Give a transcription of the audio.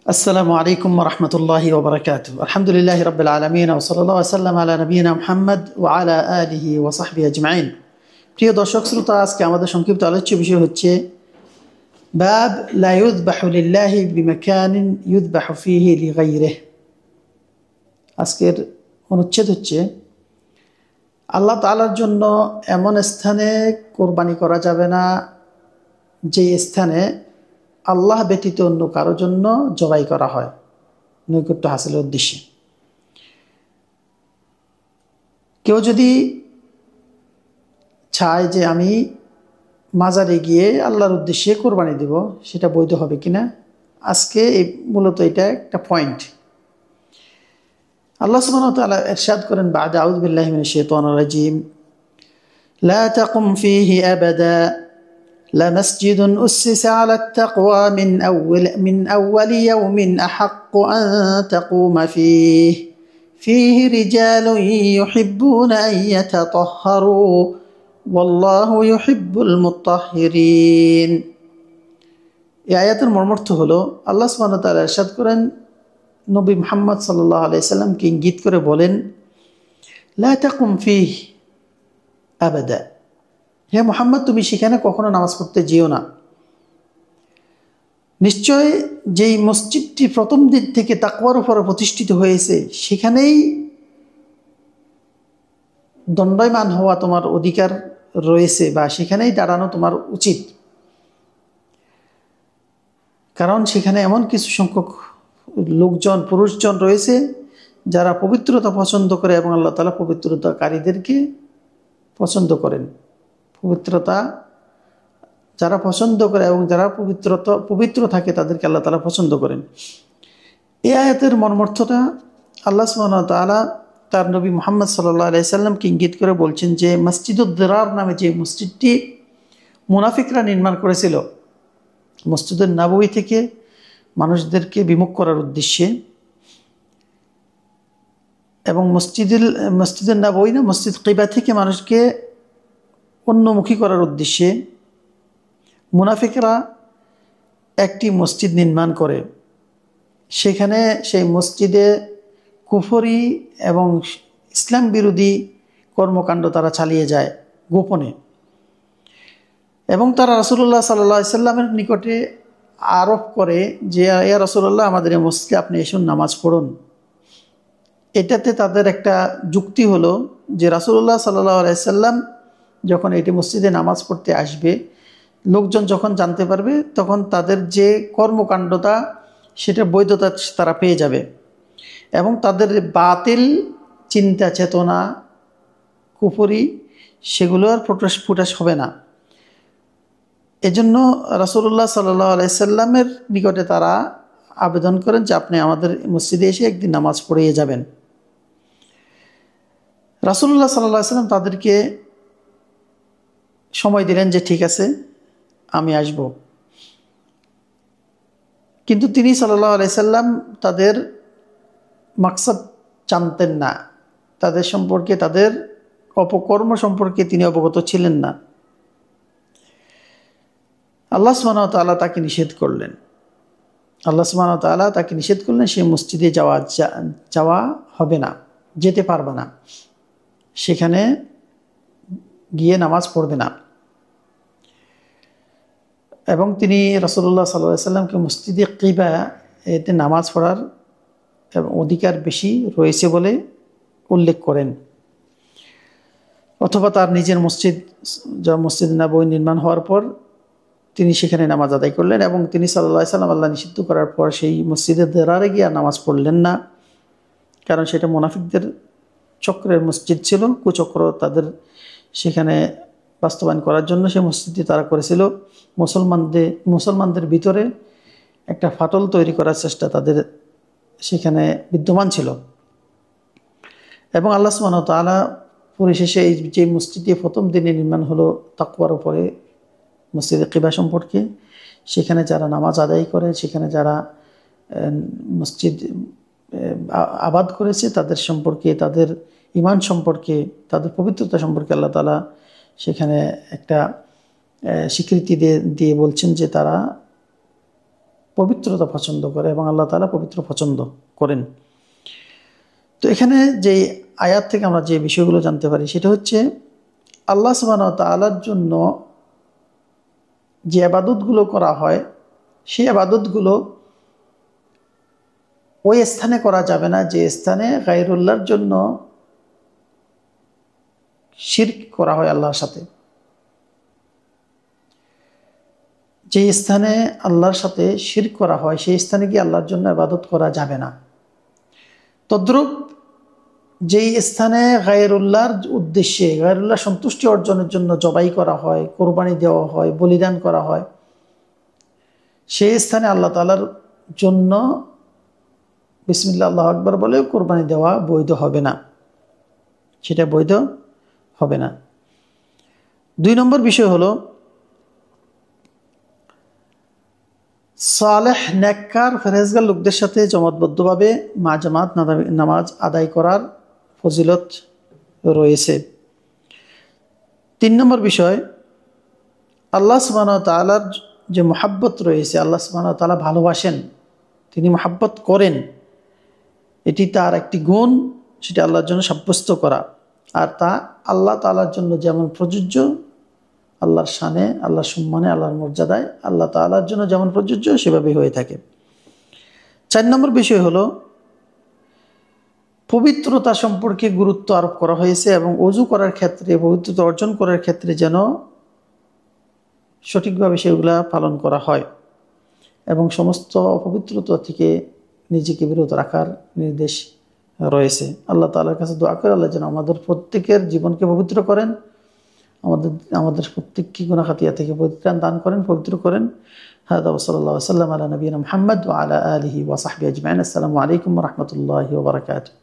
السلام عليكم ورحمة الله وبركاته. الحمد لله رب العالمين وصلى الله وسلم على نبينا محمد وعلى آله وصحبه أجمعين. প্রিয় দর্শক শ্রোতা, আজকে আমাদের সংক্ষিপ্ত আলোচ্য বিষয় হচ্ছে বাব লা ইউযবাহু লিল্লাহি বিমাকানিন ইউযবাহু ফীহি লিগাইরিহি। আজকের অনুচ্ছেদ হচ্ছে আল্লাহ তাআলার জন্য এমন স্থানে কোরবানি করা যাবে না যে স্থানে আল্লাহ ব্যতীত অন্য কারোর জন্য জবাই করা হয় নৈকট্য হাসিলের উদ্দেশ্যে। কেউ যদি চায় যে আমি মাজারে গিয়ে আল্লাহর উদ্দেশ্যে কোরবানি দেব, সেটা বৈধ হবে কিনা, আজকে মূলত এটা একটা পয়েন্ট। আল্লাহ সুবহানাহু ওয়া তাআলা ইরশাদ করেন বা'দা আউযু বিল্লাহি মিনাশ শাইতানির রাজীম লা তাকুম ফীহি আবাদা لمسجد أسس على التقوى من أول يوم أحق أن تقوم فيه رجال يحبون أن يتطهروا والله يحب المطهرين। এই আয়াতের মর্মার্থ হলো আল্লাহ সুবহানাহু ওয়া তাআলা ইরশাদ করেন নবী মুহাম্মদ সাল্লাল্লাহু আলাইহি সাল্লামকে ইঙ্গিত করে বলেন, লা তাকুম ফীহি আবাদা, হে মুহাম্মদ, তুমি সেখানে কখনো নামাজ পড়তে যেও না। নিশ্চয় যেই মসজিদটি প্রথম দিন থেকে তাকওয়ার উপরে প্রতিষ্ঠিত হয়েছে, সেখানেই দণ্ডায়মান হওয়া তোমার অধিকার রয়েছে, বা সেখানেই দাঁড়ানো তোমার উচিত। কারণ সেখানে এমন কিছু সংখ্যক লোকজন, পুরুষজন রয়েছে যারা পবিত্রতা পছন্দ করে এবং আল্লাহ তাআলা পবিত্রতাকারীদেরকে পছন্দ করেন। পবিত্রতা যারা পছন্দ করে এবং যারা পবিত্র থাকে তাদেরকে আল্লাহ তাআলা পছন্দ করেন। এই আয়াতের মর্মার্থটা আল্লাহ সুবহানাহু ওয়া তাআলা তার নবী মুহাম্মদ সাল্লাল্লাহু আলাইহি সাল্লামকে ইঙ্গিত করে বলছেন যে মসজিদুদ দিরার নামে যে মসজিদটি মুনাফিকরা নির্মাণ করেছিল মসজিদুন নববী থেকে মানুষদেরকে বিমুখ করার উদ্দেশ্যে, এবং মসজিদুন নববী না, মসজিদ কিবা থেকে মানুষকে অন্যমুখী করার উদ্দেশ্যে মুনাফিকরা একটি মসজিদ নির্মাণ করে। সেখানে সেই মসজিদে কুফরি এবং ইসলাম বিরোধী কর্মকাণ্ড তারা চালিয়ে যায় গোপনে, এবং তারা রাসূলুল্লাহ সাল্লাল্লাহু আলাইহি সাল্লামের নিকটে আরোপ করে যে ইয়া রাসূলুল্লাহ, আমাদের এই মসজিদে আপনি এসুন, নামাজ পড়ুন। এটাতে তাদের একটা যুক্তি হলো যে রাসূলুল্লাহ সাল্লাল্লাহু আলাইহি সাল্লাম যখন এটি মসজিদে নামাজ পড়তে আসবে, লোকজন যখন জানতে পারবে, তখন তাদের যে কর্মকাণ্ডটা সেটা বৈধতা তারা পেয়ে যাবে, এবং তাদের বাতিল চিন্তা চেতনা, কুফরি, সেগুলো আর ফুটাস হবে না। এজন্য রাসূলুল্লাহ সাল্লাল্লাহু আলাইহি সাল্লামের নিকটে তারা আবেদন করেন যে আপনি আমাদের মসজিদে এসে একদিন নামাজ পড়িয়ে যাবেন। রাসূলুল্লাহ সাল্লাল্লাহু আলাইহি সাল্লাম তাদেরকে সময় দিলেন যে ঠিক আছে, আমি আসব। কিন্তু তিনি সাল্লাল্লাহু আলাইহি সাল্লাম তাদের মাকসাদ জানতেন না, তাদের সম্পর্কে, তাদের অপকর্ম সম্পর্কে তিনি অবগত ছিলেন না। আল্লাহ সুবহানাহু ওয়া তাআলা তাকে নিষেধ করলেন। সেই মসজিদে যাওয়া হবে না, যেতে পারবে না, সেখানে গিয়ে নামাজ পড়বে না। এবং তিনি রাসূলুল্লাহ সাল্লাল্লাহু আলাইহি সাল্লামকে মসজিদে কিবা এতে নামাজ পড়ার অধিকার বেশি রয়েছে বলে উল্লেখ করেন, অথবা তার নিজের মসজিদ নববী নির্মাণ হওয়ার পর তিনি সেখানে নামাজ আদায় করলেন, এবং তিনি সাল্লাল্লাহু আলাইহি সাল্লাম আল্লাহ নিষিদ্ধ করার পর সেই মসজিদে দিরারে গিয়ে নামাজ পড়লেন না। কারণ সেটা মুনাফিকদের চক্রের মসজিদ ছিল, কুচক্র তাদের সেখানে বাস্তবায়ন করার জন্য সেই মসজিদটি তারা করেছিল। মুসলমানদের ভিতরে একটা ফাটল তৈরি করার চেষ্টা তাদের সেখানে বিদ্যমান ছিল। এবং আল্লাহ সুবহানাহু ওয়া তাআলা পরিশেষে এই যে মসজিদটি প্রথম দিনে নির্মাণ হলো তাকওয়ার উপরে, মসজিদে কিবা সম্পর্কে, সেখানে যারা নামাজ আদায় করে, সেখানে যারা মসজিদ আবাদ করেছে, তাদের সম্পর্কে, তাদের ঈমান সম্পর্কে, তাদের পবিত্রতা সম্পর্কে আল্লাহ তাআলা সেখানে একটা স্বীকৃতি দিয়ে বলছেন যে তারা পবিত্রতা পছন্দ করে এবং আল্লাহ তাআলা পবিত্র পছন্দ করেন। তো এখানে যে আয়াত থেকে আমরা যে বিষয়গুলো জানতে পারি সেটা হচ্ছে আল্লাহ সুবহানাহু ওয়া তাআলার জন্য যে ইবাদতগুলো করা হয় সেই ইবাদতগুলো ওই স্থানে করা যাবে না যে স্থানে গায়রুল্লাহর জন্য শিরক করা হয় আল্লাহর সাথে। যে স্থানে আল্লাহর সাথে শিরক করা হয় সেই স্থানে গিয়ে আল্লাহর জন্য ইবাদত করা যাবে না। তদ্রূপ যেই স্থানে গায়রুল্লাহর উদ্দেশ্যে গায়রুল্লাহ সন্তুষ্টি অর্জনের জন্য জবাই করা হয়, কোরবানি দেওয়া হয়, বলিদান করা হয়, সেই স্থানে আল্লাহ তাআলার জন্য বিসমিল্লাহ আল্লাহু আকবার বলেও কোরবানি দেওয়া বৈধ হবে না, সেটা বৈধ হবে না। 2 নম্বর বিষয় হলো সালেহ নেককার ফেরেশগার লোকদের সাথে জমাতবদ্ধভাবে জামাত নামাজ আদায় করার ফজিলত রয়েছে। 3 নম্বর বিষয় আল্লাহ সুবহানাহু ওয়া তাআলার যে মহব্বত রয়েছে, আল্লাহ সুবহানাহু ওয়া তাআলা ভালোবাসেন, তিনি মহব্বত করেন, এটি তার একটি গুণ, সেটা আল্লাহর জন্য সাব্যস্ত করা। আর তা আল্লাহ তাআলার জন্য যেমন প্রযোজ্য, আল্লাহর শানে, আল্লাহর সম্মানে, আল্লাহর মর্যাদায় আল্লাহ তাআলার জন্য যেমন প্রযোজ্য সেভাবেই হয়ে থাকে। 4 নম্বর বিষয় হলো পবিত্রতা সম্পর্কে গুরুত্ব আরোপ করা হয়েছে এবং ওযু করার ক্ষেত্রে, পবিত্রতা অর্জন করার ক্ষেত্রে যেন সঠিকভাবে সেগুলা পালন করা হয় এবং সমস্ত অপবিত্রতা থেকে নিজেকে বিরত রাখার নির্দেশ রয়েছে। আল্লাহ তাআলার কাছে দোয়া করে আল্লাহ যেন আমাদের প্রত্যেকের জীবনকে পবিত্র করেন, আমাদের প্রত্যেককে গুনাহ খাতিয়া থেকে পরিত্রাণ দান করেন, পবিত্র করেন। হাদা ওয়া সাল্লাল্লাহু আলা সাল্লাম আলা নবিয়িনা মুহাম্মদ ওয়া আলা আলিহি ওয়া সাহবিহি আজমাইন। আসসালামু আলাইকুম ওয়া রাহমাতুল্লাহি ওয়া বারাকাতুহু।